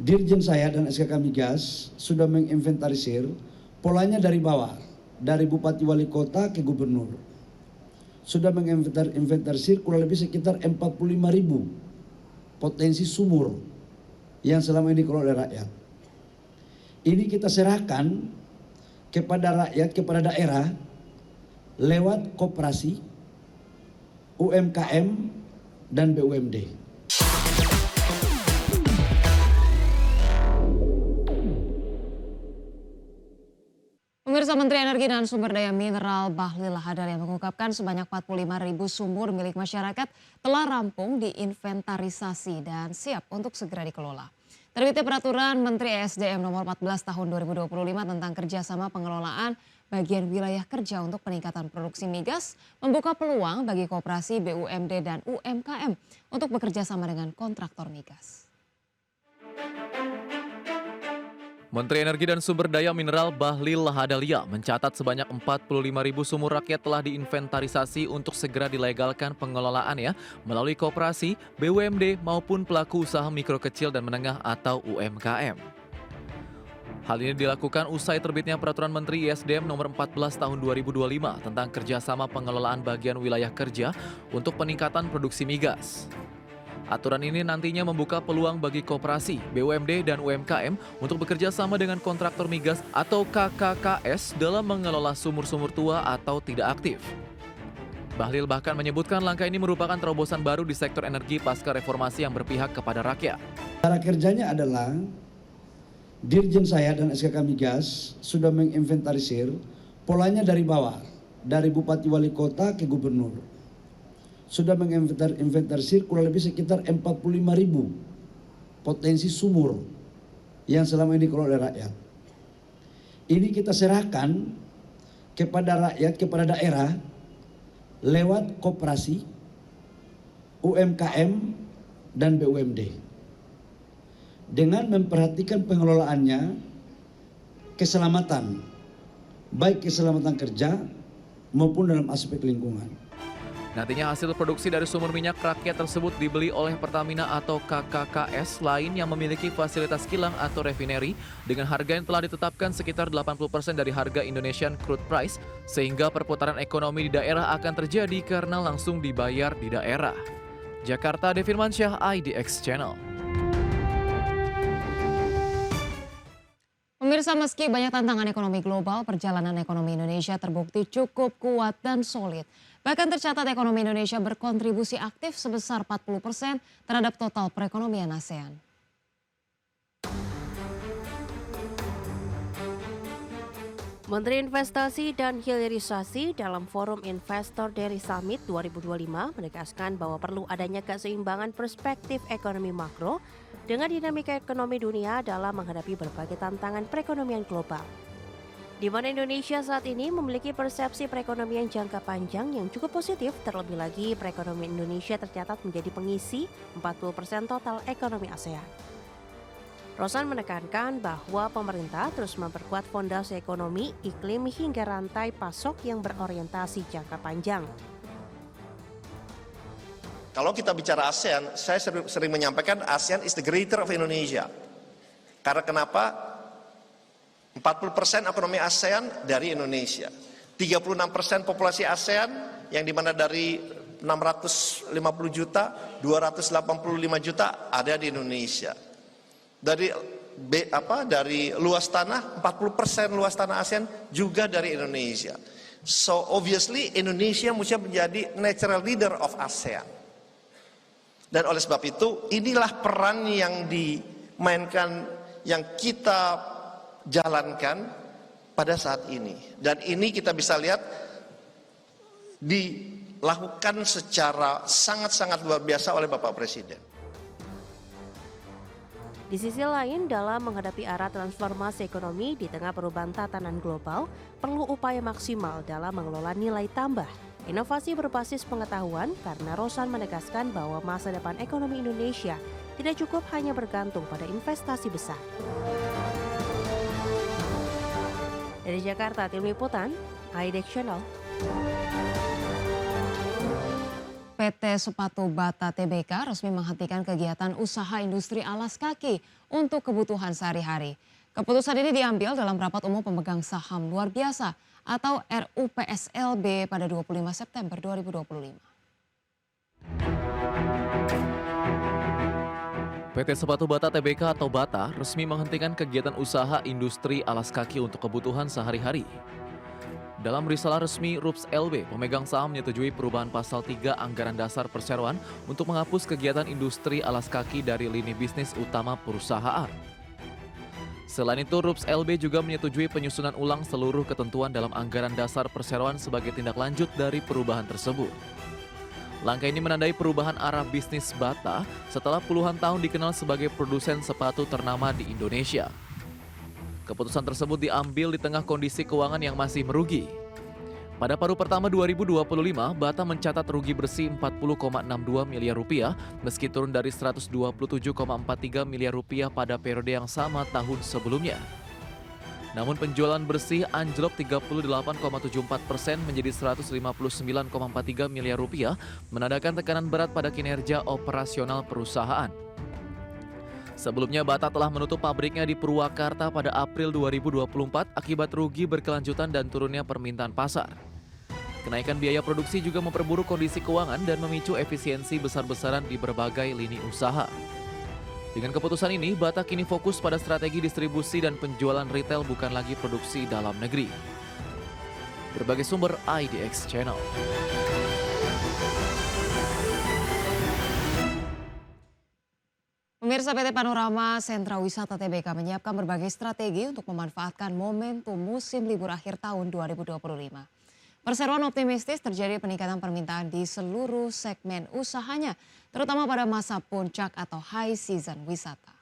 Dirjen saya dan SKK Migas sudah menginventarisir polanya dari bawah, dari Bupati Wali Kota ke Gubernur. Sudah menginventarisir kurang lebih sekitar 45.000 potensi sumur yang selama ini dikelola oleh rakyat. Ini kita serahkan kepada rakyat, kepada daerah lewat koperasi, UMKM, dan BUMD. Pemirsa, Menteri Energi dan Sumber Daya Mineral Bahlil Lahadalia mengungkapkan sebanyak 45.000 sumur milik masyarakat telah rampung diinventarisasi dan siap untuk segera dikelola. Terbitnya Peraturan Menteri ESDM Nomor 14 Tahun 2025 tentang kerjasama pengelolaan bagian wilayah kerja untuk peningkatan produksi migas, membuka peluang bagi koperasi BUMD dan UMKM untuk bekerja sama dengan kontraktor migas. Menteri Energi dan Sumber Daya Mineral Bahlil Lahadalia mencatat sebanyak 45.000 sumur rakyat telah diinventarisasi untuk segera dilegalkan pengelolaannya melalui koperasi, BUMD maupun pelaku usaha mikro kecil dan menengah atau UMKM. Hal ini dilakukan usai terbitnya Peraturan Menteri ESDM Nomor 14 Tahun 2025 tentang kerjasama pengelolaan bagian wilayah kerja untuk peningkatan produksi migas. Aturan ini nantinya membuka peluang bagi koperasi, BUMD, dan UMKM untuk bekerja sama dengan kontraktor migas atau KKKS dalam mengelola sumur-sumur tua atau tidak aktif. Bahlil bahkan menyebutkan langkah ini merupakan terobosan baru di sektor energi pasca reformasi yang berpihak kepada rakyat. Cara kerjanya adalah Dirjen saya dan SKK Migas sudah menginventarisir polanya dari bawah, dari Bupati Wali Kota ke Gubernur. Sudah menginventarisir kurang lebih sekitar 45.000 potensi sumur yang selama ini dikelola oleh rakyat. Ini kita serahkan kepada rakyat, kepada daerah lewat koperasi, UMKM, dan BUMD. Dengan memperhatikan pengelolaannya, keselamatan, baik keselamatan kerja maupun dalam aspek lingkungan. Nantinya hasil produksi dari sumur minyak rakyat tersebut dibeli oleh Pertamina atau KKKS lain yang memiliki fasilitas kilang atau refinery dengan harga yang telah ditetapkan sekitar 80% dari harga Indonesian Crude Price, sehingga perputaran ekonomi di daerah akan terjadi karena langsung dibayar di daerah. Jakarta, Devin-Mansyah, IDX Channel. Pemirsa, meski banyak tantangan ekonomi global, perjalanan ekonomi Indonesia terbukti cukup kuat dan solid. Bahkan tercatat ekonomi Indonesia berkontribusi aktif sebesar 40% terhadap total perekonomian ASEAN. Menteri Investasi dan Hilirisasi dalam Forum Investor Daily Summit 2025 menegaskan bahwa perlu adanya keseimbangan perspektif ekonomi makro dengan dinamika ekonomi dunia dalam menghadapi berbagai tantangan perekonomian global. Di mana Indonesia saat ini memiliki persepsi perekonomian jangka panjang yang cukup positif, terlebih lagi perekonomian Indonesia tercatat menjadi pengisi 40% total ekonomi ASEAN. Rosan menekankan bahwa pemerintah terus memperkuat fondasi ekonomi, iklim hingga rantai pasok yang berorientasi jangka panjang. Kalau kita bicara ASEAN, saya sering menyampaikan ASEAN is the greater of Indonesia. Karena kenapa? 40% ekonomi ASEAN dari Indonesia. 36% populasi ASEAN yang dimana dari 650 juta, 285 juta ada di Indonesia. Dari luas tanah, 40% luas tanah ASEAN juga dari Indonesia. So obviously Indonesia mesti menjadi natural leader of ASEAN. Dan oleh sebab itu inilah peran yang dimainkan, yang kita jalankan pada saat ini. Dan ini kita bisa lihat dilakukan secara sangat-sangat luar biasa oleh Bapak Presiden. Di sisi lain, dalam menghadapi arah transformasi ekonomi di tengah perubahan tatanan global, perlu upaya maksimal dalam mengelola nilai tambah, inovasi berbasis pengetahuan, karena Rosan menegaskan bahwa masa depan ekonomi Indonesia tidak cukup hanya bergantung pada investasi besar. Dari Jakarta, Tim Liputan, IDX Channel. PT Sepatu Bata Tbk resmi menghentikan kegiatan usaha industri alas kaki untuk kebutuhan sehari-hari. Keputusan ini diambil dalam rapat umum pemegang saham luar biasa atau RUPSLB pada 25 September 2025. PT Sepatu Bata Tbk atau Bata resmi menghentikan kegiatan usaha industri alas kaki untuk kebutuhan sehari-hari. Dalam risalah resmi RUPS LB, pemegang saham menyetujui perubahan pasal 3 Anggaran Dasar Perseroan untuk menghapus kegiatan industri alas kaki dari lini bisnis utama perusahaan. Selain itu, RUPS LB juga menyetujui penyusunan ulang seluruh ketentuan dalam Anggaran Dasar Perseroan sebagai tindak lanjut dari perubahan tersebut. Langkah ini menandai perubahan arah bisnis Bata setelah puluhan tahun dikenal sebagai produsen sepatu ternama di Indonesia. Keputusan tersebut diambil di tengah kondisi keuangan yang masih merugi. Pada paruh pertama 2025, Bata mencatat rugi bersih 40,62 miliar rupiah meski turun dari 127,43 miliar rupiah pada periode yang sama tahun sebelumnya. Namun penjualan bersih anjlok 38,74% menjadi 159,43 miliar rupiah, menandakan tekanan berat pada kinerja operasional perusahaan. Sebelumnya Bata telah menutup pabriknya di Purwakarta pada April 2024 akibat rugi berkelanjutan dan turunnya permintaan pasar. Kenaikan biaya produksi juga memperburuk kondisi keuangan dan memicu efisiensi besar-besaran di berbagai lini usaha. Dengan keputusan ini, Bata kini fokus pada strategi distribusi dan penjualan retail bukan lagi produksi dalam negeri. Berbagai sumber IDX Channel. Pemirsa, PT Panorama Sentra Wisata Tbk menyiapkan berbagai strategi untuk memanfaatkan momentum musim libur akhir tahun 2025. Perseroan optimistis terjadi peningkatan permintaan di seluruh segmen usahanya, terutama pada masa puncak atau high season wisata.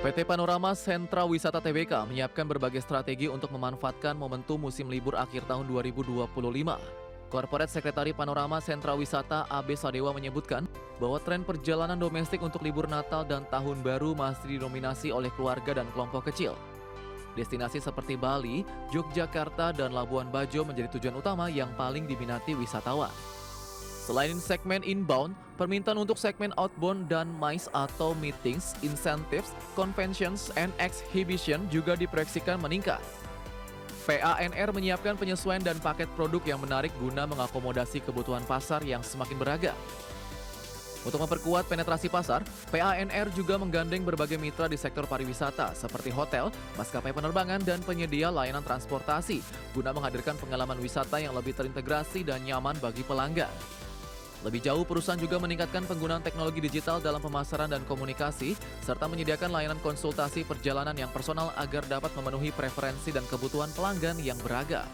PT Panorama Sentra Wisata Tbk menyiapkan berbagai strategi untuk memanfaatkan momentum musim libur akhir tahun 2025. Korporat Sekretari Panorama Sentra Wisata AB Sadewa menyebutkan bahwa tren perjalanan domestik untuk libur Natal dan Tahun Baru masih didominasi oleh keluarga dan kelompok kecil. Destinasi seperti Bali, Yogyakarta, dan Labuan Bajo menjadi tujuan utama yang paling diminati wisatawan. Selain segmen inbound, permintaan untuk segmen outbound dan MICE atau Meetings, Incentives, Conventions, and Exhibition juga diproyeksikan meningkat. PANR menyiapkan penyesuaian dan paket produk yang menarik guna mengakomodasi kebutuhan pasar yang semakin beragam. Untuk memperkuat penetrasi pasar, PANR juga menggandeng berbagai mitra di sektor pariwisata seperti hotel, maskapai penerbangan, dan penyedia layanan transportasi guna menghadirkan pengalaman wisata yang lebih terintegrasi dan nyaman bagi pelanggan. Lebih jauh, perusahaan juga meningkatkan penggunaan teknologi digital dalam pemasaran dan komunikasi, serta menyediakan layanan konsultasi perjalanan yang personal agar dapat memenuhi preferensi dan kebutuhan pelanggan yang beragam.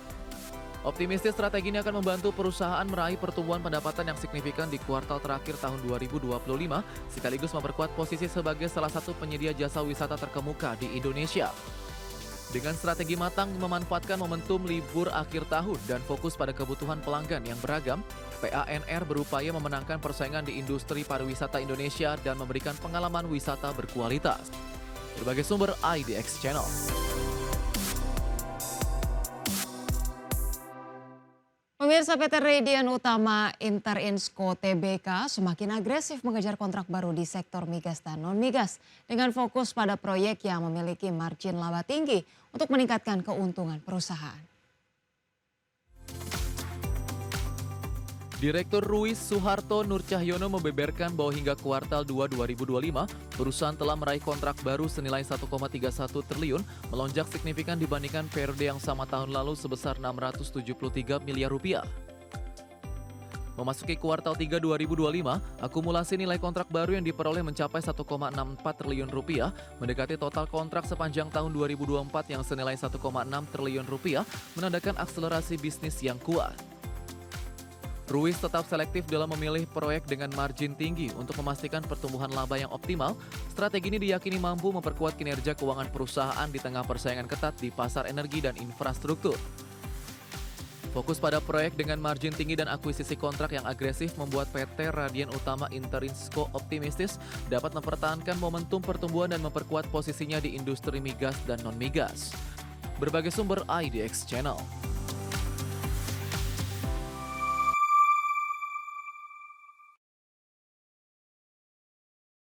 Optimistis strategi ini akan membantu perusahaan meraih pertumbuhan pendapatan yang signifikan di kuartal terakhir tahun 2025, sekaligus memperkuat posisi sebagai salah satu penyedia jasa wisata terkemuka di Indonesia. Dengan strategi matang memanfaatkan momentum libur akhir tahun dan fokus pada kebutuhan pelanggan yang beragam, PANR berupaya memenangkan persaingan di industri pariwisata Indonesia dan memberikan pengalaman wisata berkualitas. Berbagai sumber IDX Channel. Pemirsa, PT Radian Utama Interinsco Tbk semakin agresif mengejar kontrak baru di sektor migas dan non-migas dengan fokus pada proyek yang memiliki margin laba tinggi untuk meningkatkan keuntungan perusahaan. Direktur Ruis Suharto Nur Cahyono membeberkan bahwa hingga kuartal 2 2025, perusahaan telah meraih kontrak baru senilai 1,31 triliun, melonjak signifikan dibandingkan periode yang sama tahun lalu sebesar 673 miliar rupiah. Memasuki kuartal 3 2025, akumulasi nilai kontrak baru yang diperoleh mencapai 1,64 triliun rupiah, mendekati total kontrak sepanjang tahun 2024 yang senilai 1,6 triliun rupiah, menandakan akselerasi bisnis yang kuat. Ruis tetap selektif dalam memilih proyek dengan margin tinggi untuk memastikan pertumbuhan laba yang optimal. Strategi ini diyakini mampu memperkuat kinerja keuangan perusahaan di tengah persaingan ketat di pasar energi dan infrastruktur. Fokus pada proyek dengan margin tinggi dan akuisisi kontrak yang agresif membuat PT Radian Utama Interinsco optimistis dapat mempertahankan momentum pertumbuhan dan memperkuat posisinya di industri migas dan non-migas. Berbagai sumber IDX Channel.